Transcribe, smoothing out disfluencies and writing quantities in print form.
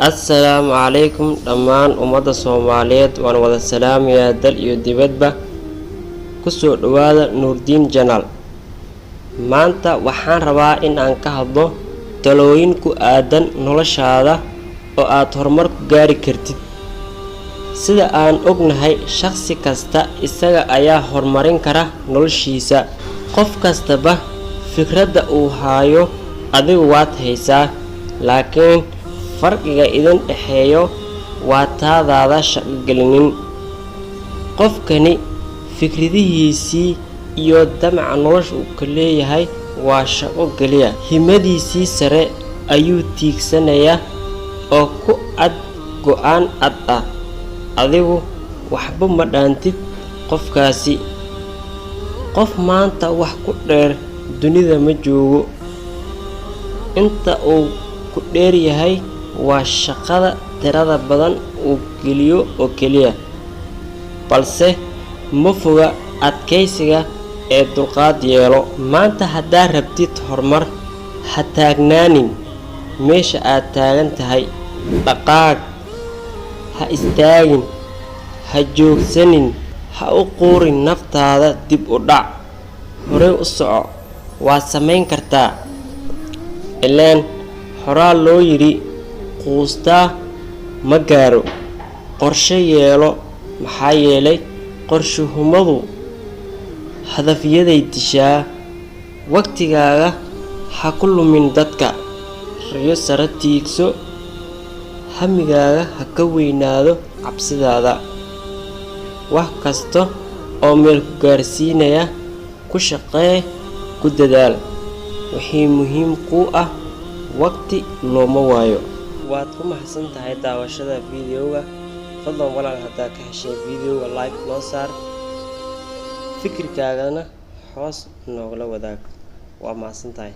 السلام عليكم دمان أمدا الصوماليات وأنا وذا السلام يا دل يدبدبه كسر هذا نور الدين جنال maanta waxaan rabaa in aan ka hadlo talooyin ku aadan noloshaada oo aad horumar ku gaari kartid sida aan ognahay shakhsi kasta isaga ayaa horumarin kara noloshiisa qof kastaba fikradda uu haayo adigu waad haysaa laakiin farqiga idin dhaxeeyo waa taadaada shaqo gelinin qofkani fikradihiisii iyo damaca nolosha uu ka leeyahay waa shaqo galiya himadiisii sare ayuu tiigsanayaa oo ku ad go'aan ad ah adigu waxba ma dhaantid qofkaasi qof maanta wax ku dheer dunida ma joogo inta uu ku dheer yahay waa shaqada tirada badan uu geliyo oo kaliya balse ma foga adkaysiga ee dulqaad yeelo maanta hadaa rabtid horumar ha taagnaanin meesha aad taagan tahay dhaqaaq ha istaagin ha joogsanin ha u quurin naftaada dib u dhac hore u soco waad samayn kartaa ileen horaa loo yiri quustaa ma gaaro qorshe yeelo maxaa yeelay qorshahumadu hadafyaday dishaa waqtigaaga ha ku lumin dadka riyo sare tiigso hamigaaga ha ka weynaado cabsidaada wax kasta oo meel ku gaarsiinaya ku shaqee ku dadaal wixii muhiim ku ah waqti looma waayo waad ku mahadsan tahay daawashada fiidiyowga fadlan walaal hadaa ka heshay fiidiyowga like noo saar fikirkaagana hoos noogala wadaag waa mahadsantahay